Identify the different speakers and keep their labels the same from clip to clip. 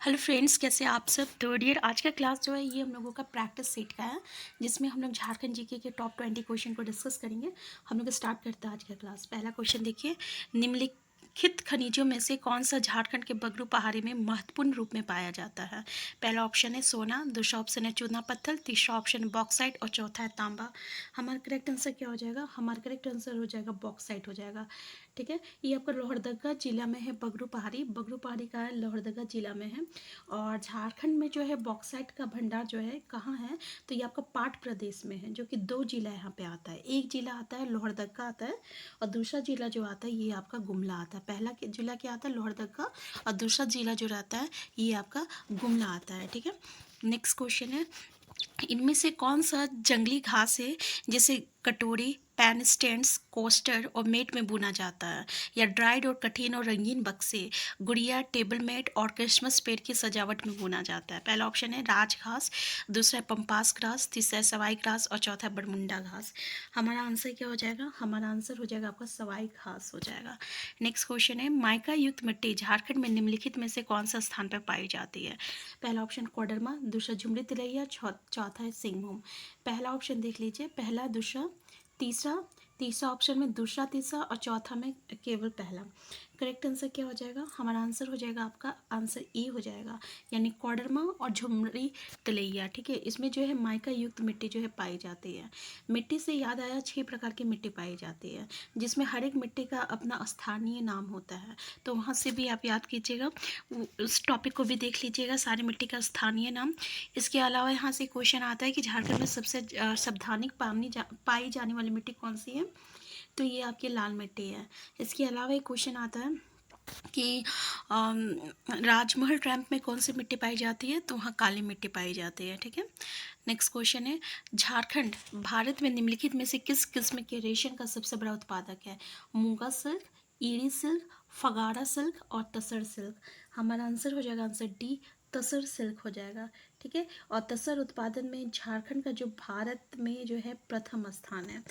Speaker 1: Hello friends, कैसे आप सब। तो डियर, आज का क्लास जो है ये हम लोगों का प्रैक्टिस सेट का है, जिसमें हम लोग झारखंड जीके के टॉप 20 क्वेश्चन को डिस्कस करेंगे। हम लोग स्टार्ट करते हैं आज का क्लास। पहला क्वेश्चन देखिए, निम्नलिखित खनिजों में से कौन सा झारखंड के बगरू पहाड़ी में महत्वपूर्ण रूप में पाया जाता है। पहला ऑप्शन है सोना, दूसरा ऑप्शन है चूना पत्थर, तीसरा ऑप्शन है बॉक्साइट और चौथा है तांबा। हमारा करेक्ट आंसर क्या हो जाएगा? हमारा करेक्ट आंसर हो जाएगा बॉक्साइट हो जाएगा। ठीक है, ये आपका लोहरदगा जिला में है। बगरू पहाड़ी का है, लोहरदगा जिला में है। और झारखंड में जो है बॉक्साइट का भंडार जो है कहाँ है, तो ये आपका पाट प्रदेश में है, जो कि दो जिला यहाँ पे आता है। एक जिला आता है लोहरदगा आता है, और दूसरा जिला जो आता है ये आपका गुमला आता है। पहला जिला क्या आता है? लोहरदगा। और दूसरा जिला जो रहता है ये आपका गुमला आता है। ठीक है, नेक्स्ट क्वेश्चन है, इनमें से कौन सा जंगली घास है जिसे कटोरी, पेन स्टैंड्स, कोस्टर और मेट में बुना जाता है, या ड्राइड और कठिन और रंगीन बक्से, गुड़िया, टेबल मेट और क्रिसमस पेड़ की सजावट में बुना जाता है। पहला ऑप्शन है राजघास, दूसरा है पंपास घास, तीसरा है सवाई घास और चौथा है बरमुंडा घास। हमारा आंसर क्या हो जाएगा? हमारा आंसर हो जाएगा आपका सवाई घास हो जाएगा। नेक्स्ट क्वेश्चन है, माइका युक्त मिट्टी झारखंड में निम्नलिखित में से कौन सा स्थान पर पाई जाती है। पहला ऑप्शन कोडरमा, दूसरा झुमरी तिलैया, चौथा है सिंहभूम। पहला ऑप्शन देख लीजिए, पहला, दूसरा, तीसरा, तीसरा ऑप्शन में दूसरा, तीसरा और चौथा में केवल पहला। करेक्ट आंसर क्या हो जाएगा? हमारा आंसर हो जाएगा, आपका आंसर ए हो जाएगा, यानी कोडरमा और झुमरी तलैया। ठीक है, इसमें जो है माइका युक्त मिट्टी जो है पाई जाती है। मिट्टी से याद आया, 6 प्रकार की मिट्टी पाई जाती है, जिसमें हर एक मिट्टी का अपना स्थानीय नाम होता है। तो वहाँ से भी आप याद कीजिएगा, उस टॉपिक को भी देख लीजिएगा, सारी मिट्टी का स्थानीय नाम। इसके अलावा यहाँ से क्वेश्चन आता है कि झारखंड में सबसे सावधानिक पाई जाने वाली मिट्टी कौन सी है, तो ये आपकी लाल मिट्टी है। इसके अलावा एक क्वेश्चन आता है कि राजमहल रैंप में कौन सी मिट्टी पाई जाती है, तो वहाँ काली मिट्टी पाई जाती है। ठीक है, नेक्स्ट क्वेश्चन है, झारखंड भारत में निम्नलिखित में से किस किस्म के रेशम का सबसे बड़ा उत्पादक है। मूंगा सिल्क, ईरी सिल्क, फगाड़ा सिल्क और तसर सिल्क। हमारा आंसर हो जाएगा, आंसर डी, तसर सिल्क हो जाएगा। ठीक है, और तसर उत्पादन में झारखंड का जो भारत में जो है प्रथम स्थान है,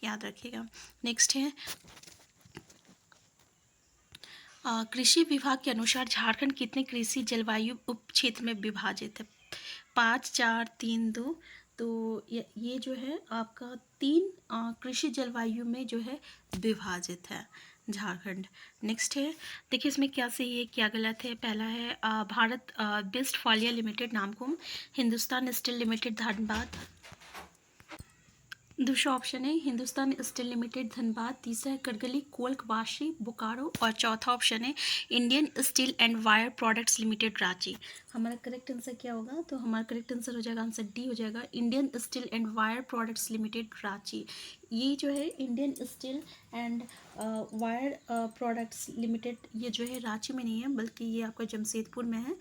Speaker 1: याद रखिएगा। नेक्स्ट है, कृषि विभाग के अनुसार झारखंड कितने कृषि जलवायु उप क्षेत्र में विभाजित है। 5, 4, 3, 2। तो ये जो है आपका 3 कृषि जलवायु में जो है विभाजित है झारखंड। नेक्स्ट है, देखिए इसमें क्या सही है क्या गलत है। पहला है भारत बेस्ट फॉलिया limited Namkum, Hindustan steel limited Dhanbad. दूसरा ऑप्शन है हिंदुस्तान स्टील लिमिटेड धनबाद, तीसरा है करगिल कोल्क वाशी बोकारो और चौथा ऑप्शन है Indian steel and wire products limited Ranchi. हमारा करेक्ट आंसर क्या होगा? तो हमारा करेक्ट आंसर हो जाएगा, आंसर डी हो जाएगा, Indian steel and wire products limited Ranchi. ये जो है Indian steel and wire products limited, ये जो है रांची में नहीं है, बल्कि ये आपका जमशेदपुर में है।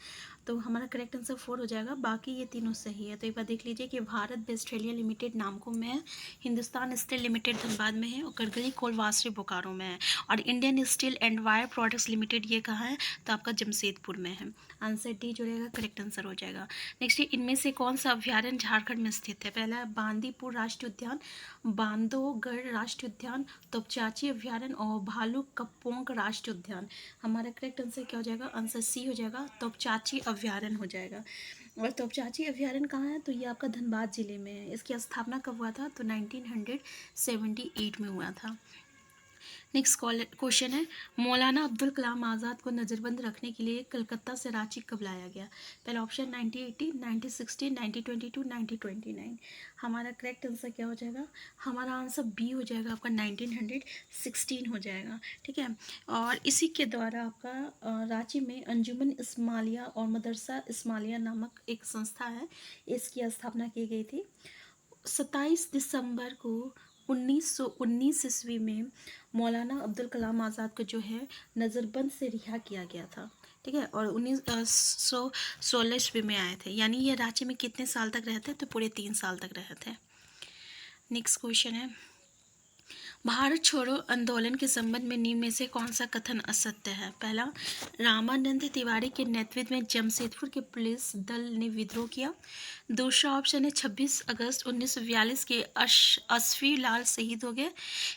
Speaker 1: तो हमारा करेक्ट आंसर 4 हो जाएगा, बाकी ये तीनों सही है। तो एक बार देख लीजिए कि भारत बेस्ट्रेलिया लिमिटेड नामकुम में है, हिंदुस्तान स्टील लिमिटेड धनबाद में है और करगिल कोल वासरी बोकारो में है, और Indian steel and wire products limited ये कहाँ है, तो आपका जमशेदपुर में है। आंसर डी जो रहेगा करेक्ट आंसर हो जाएगा। नेक्स्ट, इनमें से कौन सा अभ्यारण्य झारखंड में स्थित है। पहला है बांदीपुर राष्ट्रीय उद्यान, बांधवगढ़ राष्ट्रीय उद्यान, तोपचाची अभ्यारण्य और भालूकपोंग राष्ट्रीय उद्यान। हमारा करेक्ट आंसर क्या हो जाएगा? आंसर सी हो जाएगा, तोपचाची अभ्यारण्य हो जाएगा। और तोपचाची अभ्यारण्य कहाँ है, तो ये आपका धनबाद जिले में है। इसकी स्थापना कब हुआ था, तो 1978 में हुआ था। नेक्स्ट क्वेश्चन है, मौलाना अब्दुल कलाम आज़ाद को नज़रबंद रखने के लिए कलकत्ता से रांची कब लाया गया। पहला ऑप्शन 1980, 1960, 1922, 1929। हमारा करेक्ट आंसर क्या हो जाएगा? हमारा आंसर बी हो जाएगा, आपका 1916 हो जाएगा। ठीक है, और इसी के द्वारा आपका रांची में अंजुमन इस्मालिया और मदरसा इस्मालिया नामक एक संस्था है, इसकी स्थापना की गई थी। 27 दिसंबर को 1919 ईस्वी में मौलाना अब्दुल कलाम आज़ाद को जो है नज़रबंद से रिहा किया गया था। ठीक है, और 1916 ईस्वी में आए थे, यानी ये रांची में कितने साल तक रहे थे, तो पूरे 3 साल तक रहे थे। नेक्स्ट क्वेश्चन है, भारत छोड़ो आंदोलन के संबंध में निम्न में से कौन सा कथन असत्य है? पहला, रामानंद तिवारी के नेतृत्व में जमशेदपुर के पुलिस दल ने विद्रोह किया। दूसरा ऑप्शन है 26 अगस्त 1942 के अश्वी लाल शहीद हो गए।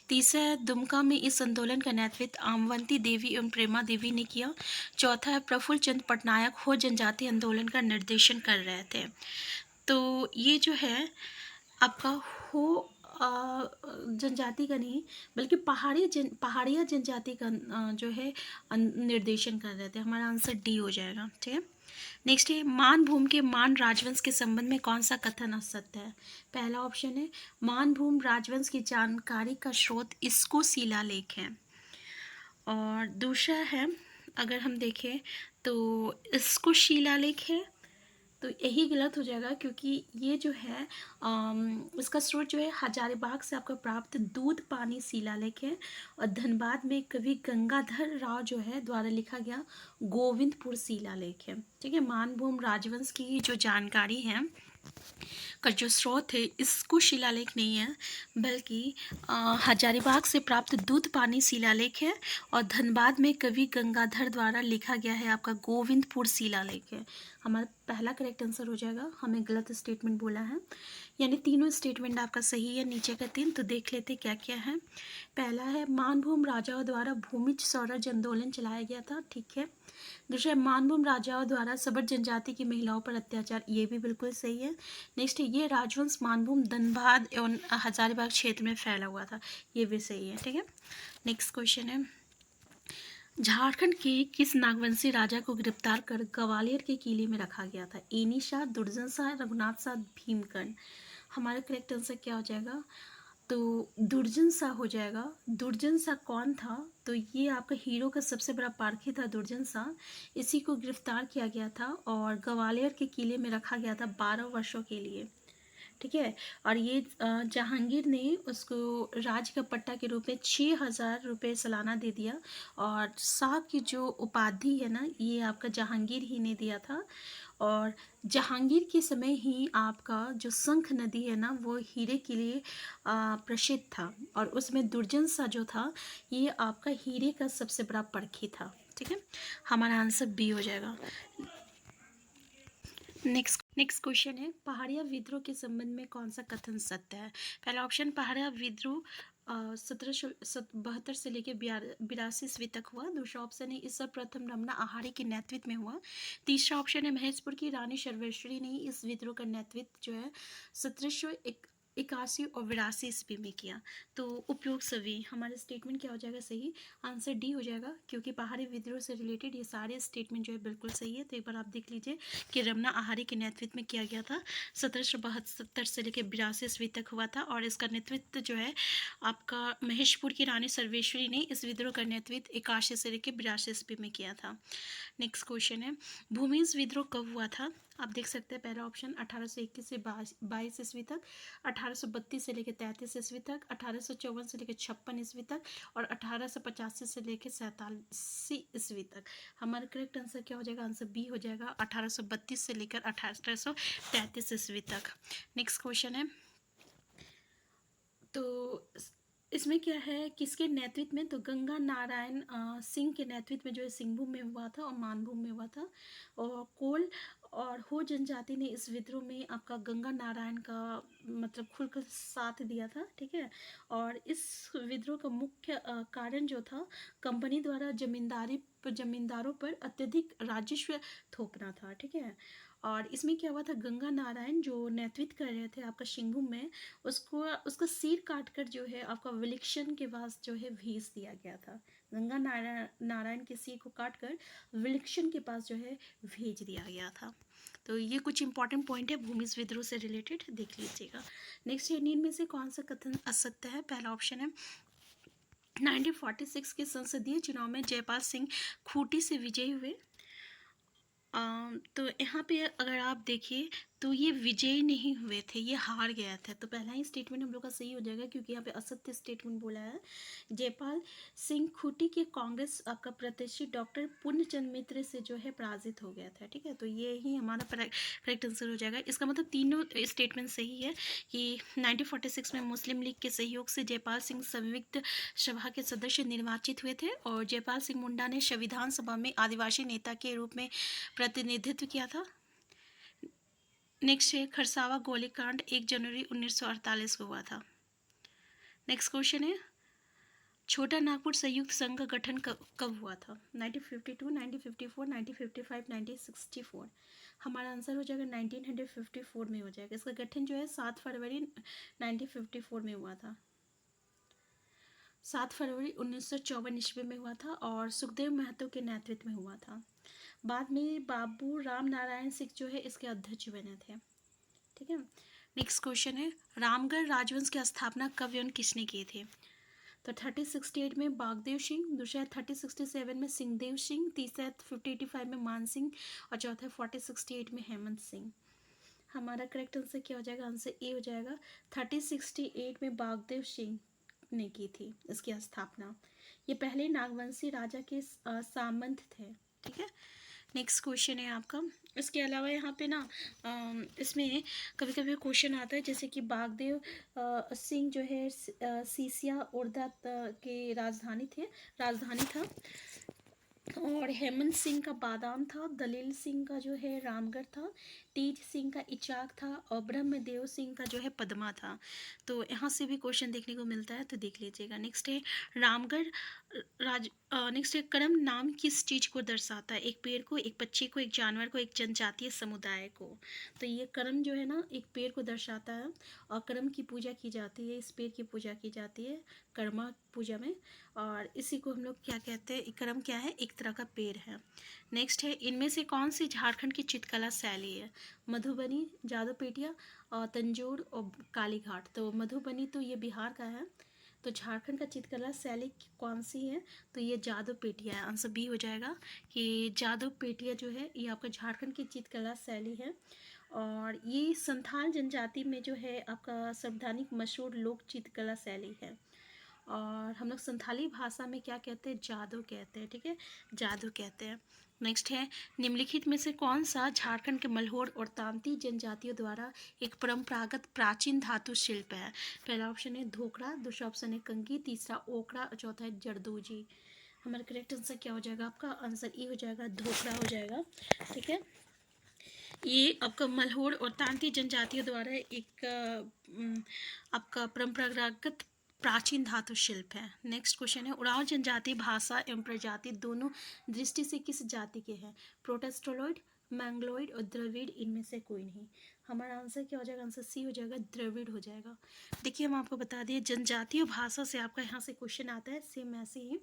Speaker 1: तीसरा है दुमका में इस आंदोलन का नेतृत्व आमवंती देवी एवं प्रेमा देवी ने किया। चौथा है प्रफुल्ल चंद्र पटनायक हो जनजाति आंदोलन का निर्देशन कर रहे थे। तो ये जो है आपका हो जनजाति का नहीं बल्कि पहाड़िया जनजाति का जो है निर्देशन कर रहे थे। हमारा आंसर डी हो जाएगा। ठीक है। नेक्स्ट है मानभूम के मान राजवंश के संबंध में कौन सा कथन असत्य है? पहला ऑप्शन है मानभूम राजवंश की जानकारी का स्रोत इसको शिलालेख है। और दूसरा है अगर हम देखें तो इसको शिलालेख है, तो यही गलत हो जाएगा क्योंकि ये जो है इसका स्रोत जो है हजारीबाग से आपका प्राप्त दूध पानी शिलालेख है। और धनबाद में कवि गंगाधर राव जो है द्वारा लिखा गया गोविंदपुर शिलालेख है। ठीक है। मानभूम राजवंश की जो जानकारी है का जो स्रोत है इसको शिलालेख नहीं है बल्कि हजारीबाग से प्राप्त दूध पानी शिलालेख है। और धनबाद में कवि गंगाधर द्वारा लिखा गया है आपका गोविंदपुर शिलालेख है। हमारा पहला करेक्ट आंसर हो जाएगा। हमें गलत स्टेटमेंट बोला है, यानी तीनों स्टेटमेंट आपका सही है। नीचे का तीन तो देख लेते क्या क्या है। पहला है मानभूम राजाओं द्वारा भूमिज स्वराज आंदोलन चलाया गया था। ठीक है। दूसरा है मानभूम राजाओं द्वारा सबर जनजाति की महिलाओं पर अत्याचार। ये भी बिल्कुल सही है। नेक्स्ट है ये राजवंश मानभूम धनबाद एवं हजारीबाग क्षेत्र में फैला हुआ था। ये भी सही है। ठीक है। नेक्स्ट क्वेश्चन है झारखंड के किस नागवंशी राजा को गिरफ्तार कर ग्वालियर के किले में रखा गया था? एनी शाह, दुर्जन शाह, रघुनाथ शाह, भीमकर्ण। हमारा करेक्ट आंसर क्या हो जाएगा? तो दुर्जन शाह हो जाएगा। दुर्जन शाह कौन था? तो ये आपका हीरो का सबसे बड़ा पारखी था दुर्जन शाह। इसी को गिरफ्तार किया गया था और ग्वालियर के किले में रखा गया था 12 वर्षों के लिए। ठीक है। और ये जहांगीर ने उसको राज का पट्टा के रूप में 6,000 रुपये सालाना दे दिया। और शाह की जो उपाधि है ना ये आपका जहांगीर ही ने दिया था। और जहांगीर के समय ही आपका जो शंख नदी है ना वो हीरे के लिए प्रसिद्ध था। और उसमें दुर्जन शाह जो था ये आपका हीरे का सबसे बड़ा परखी था। ठीक है। हमारा आंसर बी हो जाएगा। नेक्स्ट क्वेश्चन है पहाड़िया विद्रोह के संबंध में कौन सा कथन सत्य है? पहला ऑप्शन पहाड़िया विद्रोह 1772 से लेकर 82 ईस्वी तक हुआ। दूसरा ऑप्शन है इस प्रथम रमना आहारी के नेतृत्व में हुआ। तीसरा ऑप्शन है महेशपुर की रानी सर्वेश्वरी ने इस विद्रोह का नेतृत्व जो है 1781 और 82 ईस्वी में किया। तो उपयोग सभी हमारा स्टेटमेंट क्या हो जाएगा? सही। आंसर डी हो जाएगा क्योंकि पहाड़ी विद्रोह से रिलेटेड ये सारे स्टेटमेंट जो है बिल्कुल सही है। तो एक बार आप देख लीजिए कि रमना आहारी के नेतृत्व में किया गया था। 1772 से लेकर 82 ईस्वी तक हुआ था और इसका नेतृत्व जो है आपका महेशपुर की रानी सर्वेश्वरी ने इस विद्रोह का नेतृत्व 81 से लेकर 82 ईस्वी में किया था। नेक्स्ट क्वेश्चन है भूमिज विद्रोह कब हुआ था? आप देख सकते हैं पहला ऑप्शन 1821 से 22 ईस्वी तक, 1832 से लेकर 33 ईस्वी तक, 1854 से लेकर 56 ईस्वी तक और 1885 से लेकर 47 ईस्वी तक। हमारा करेक्ट आंसर क्या हो जाएगा? आंसर बी हो जाएगा 1832 से लेकर 1833 ईस्वी तक। नेक्स्ट क्वेश्चन है तो इसमें क्या है किसके नेतृत्व में? तो गंगा नारायण सिंह के नेतृत्व में जो है सिंहभूम में हुआ था और मानभूम में हुआ था। और कोल और हो जनजाति ने इस विद्रोह में आपका गंगा नारायण का मतलब खुलकर साथ दिया था। ठीक है। और इस विद्रोह का मुख्य कारण जो था कंपनी द्वारा जमींदारों पर अत्यधिक राजस्व थोपना था। ठीक है। और इसमें क्या हुआ था गंगा नारायण जो नेतृत्व कर रहे थे आपका सिंहभूम में उसका सिर काटकर जो है आपका विलक्षण के पास जो है भेज दिया गया था। गंगा नारायण के सिर को काटकर विलक्षण के पास जो है भेज दिया गया था। तो ये कुछ इंपॉर्टेंट पॉइंट है भूमिज विद्रोह से रिलेटेड, देख लीजिएगा। नेक्स्ट है इनमें से कौन सा कथन असत्य है? पहला ऑप्शन है 1946 के संसदीय चुनाव में जयपाल सिंह खूंटी से विजयी हुए। तो यहाँ पे अगर आप देखिए तो ये विजयी नहीं हुए थे, ये हार गया था। तो पहला ही स्टेटमेंट हम लोग का सही हो जाएगा, क्योंकि यहाँ पे असत्य स्टेटमेंट बोला है। जयपाल सिंह खूंटी के कांग्रेस आपका प्रत्याशी डॉक्टर पूर्णचंद मित्र से जो है पराजित हो गया था। ठीक है, तो ये ही हमारा करेक्ट आंसर हो जाएगा। इसका मतलब तीनों स्टेटमेंट सही है कि 1946 में मुस्लिम लीग के सहयोग से जयपाल सिंह संयुक्त सभा के सदस्य निर्वाचित हुए थे, और जयपाल सिंह मुंडा ने संविधान सभा में आदिवासी नेता के रूप में प्रतिनिधित्व किया था। नेक्स्ट है खरसावा गोलीकांड 1 जनवरी 1948 को हुआ था। नेक्स्ट क्वेश्चन है छोटा नागपुर संयुक्त संघ का गठन कब हुआ था? 1952, 1954, 1955, 1964। हमारा आंसर हो जाएगा 1954 में हो जाएगा। इसका गठन जो है 7 फरवरी 1954 में हुआ था। 7 फरवरी 1954 ईस्वी में हुआ था, और सुखदेव महतो के नेतृत्व में हुआ था। बाद में बाबू राम नारायण सिंह जो है इसके अध्यक्ष बने थे। ठीक है, नेक्स्ट क्वेश्चन है रामगढ़ राजवंश की स्थापना कब एवं किसने की थी? तो 3068 में बागदेव सिंह, दूसरा 3067 में सिंहदेव सिंह, तीसरा 5085 में मान सिंह, और चौथा 4068 में हेमंत सिंह। हमारा करेक्ट आंसर क्या हो जाएगा? आंसर ए हो जाएगा। 3068 में बागदेव सिंह ने की थी इसकी स्थापना। ये पहले नागवंशी राजा के सामंत थे। ठीक है, नेक्स्ट क्वेश्चन है आपका। इसके अलावा यहाँ पे ना इसमें कभी कभी क्वेश्चन आता है, जैसे कि बागदेव सिंह जो है सीसिया उड़दा के राजधानी था, और हेमंत सिंह का बादाम था, दलील सिंह का जो है रामगढ़ था, तेज सिंह का इचाक था, और ब्रह्मदेव सिंह का जो है पदमा था। तो यहाँ से भी क्वेश्चन देखने को मिलता है, तो देख लीजिएगा। नेक्स्ट है रामगढ़ नेक्स्ट है कर्म नाम किस चीज़ को दर्शाता है? एक पेड़ को, एक पक्षी को, एक जानवर को, एक जनजातीय समुदाय को। तो ये कर्म जो है ना एक पेड़ को दर्शाता है, और कर्म की पूजा की जाती है, इस पेड़ की पूजा की जाती है कर्मा पूजा में, और इसी को हम लोग क्या कहते हैं? कर्म क्या है? एक तरह का पेड़ है। नेक्स्ट है इनमें से कौन सी झारखंड की चित्रकला शैली है? मधुबनी, जादूपेटिया, और तंजौर और कालीघाट। तो मधुबनी तो ये बिहार का है, तो झारखंड का चित्रकला शैली कौन सी है? तो ये जादू पेटिया है। आंसर बी हो जाएगा कि जादू पेटिया जो है ये आपका झारखंड की चित्रकला शैली है, और ये संथाल जनजाति में जो है आपका संवैधानिक मशहूर लोक चित्रकला शैली है। और हम लोग संथाली भाषा में क्या कहते हैं? जादू कहते हैं। ठीक है, जादू कहते हैं। नेक्स्ट है निम्नलिखित में से कौन सा झारखंड के मल्होर और तांती जनजातियों द्वारा एक परंपरागत प्राचीन धातु शिल्प है? पहला ऑप्शन है धोकड़ा, दूसरा ऑप्शन है कंगी, तीसरा ओकड़ा, और चौथा है जरदोजी। हमारा करेक्ट आंसर क्या हो जाएगा? आपका आंसर ई हो जाएगा, धोकड़ा हो जाएगा। ठीक है, ये आपका मल्होर और तांती जनजातियों द्वारा एक आपका परंपरागत प्राचीन धातु शिल्प है। नेक्स्ट क्वेश्चन है उरांव जनजाति भाषा एवं प्रजाति दोनों दृष्टि से किस जाति के हैं? प्रोटेस्टोलॉइड, मैंग्लोइड और द्रविड़, इनमें से कोई नहीं। हमारा आंसर क्या हो जाएगा? आंसर सी हो जाएगा, द्रविड़ हो जाएगा। देखिए हम आपको बता दिए जनजातीय भाषा से आपका यहाँ से क्वेश्चन आता है, सेम ऐसे ही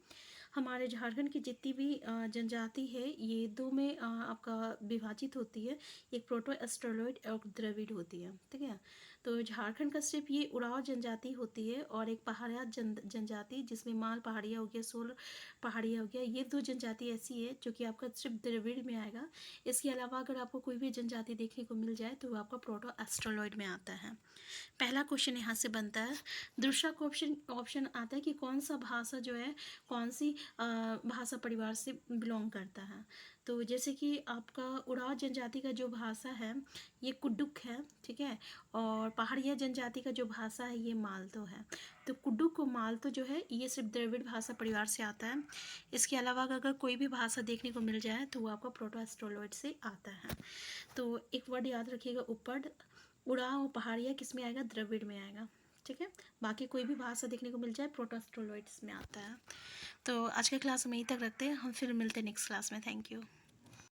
Speaker 1: हमारे झारखंड की जितनी भी जनजाति है ये दो में आपका विभाजित होती है, एक प्रोटो एस्ट्रोलॉइड और द्रविड़ होती है। ठीक है, तो झारखंड का सिर्फ ये उरांव जनजाति होती है, और एक पहाड़िया जनजाति जिसमें माल पहाड़िया हो गया, सोल पहाड़िया हो गया, ये दो जनजाति ऐसी है जो कि आपका सिर्फ द्रविड़ में आएगा। इसके अलावा अगर आपको कोई भी जनजाति देखने को मिल जाए तो वो आपका प्रोटो एस्ट्रोलॉइड में आता है। पहला क्वेश्चन यहाँ से बनता है। दूसरा ऑप्शन आता है कि कौन सा भाषा जो है कौन सी भाषा परिवार से बिलोंग करता है? तो जैसे कि आपका उरांव जनजाति का जो भाषा है ये कुडुक है। ठीक है, और पहाड़िया जनजाति का जो भाषा है ये मालतो है। तो कुडुक और मालतो जो है ये सिर्फ द्रविड़ भाषा परिवार से आता है। इसके अलावा अगर कोई भी भाषा देखने को मिल जाए तो वो आपका प्रोटो एस्ट्रोलॉइड से आता है। तो एक वर्ड याद रखिएगा, उपड़, उड़ाव और पहाड़िया किस में आएगा? द्रविड़ में आएगा। ठीक है, बाकी कोई भी भाषा देखने को मिल जाए प्रोटो एस्ट्रोलॉइड्स में आता है। तो आज के क्लास में यहीं तक रखते हैं, हम फिर मिलते हैं नेक्स्ट क्लास में। Thank you.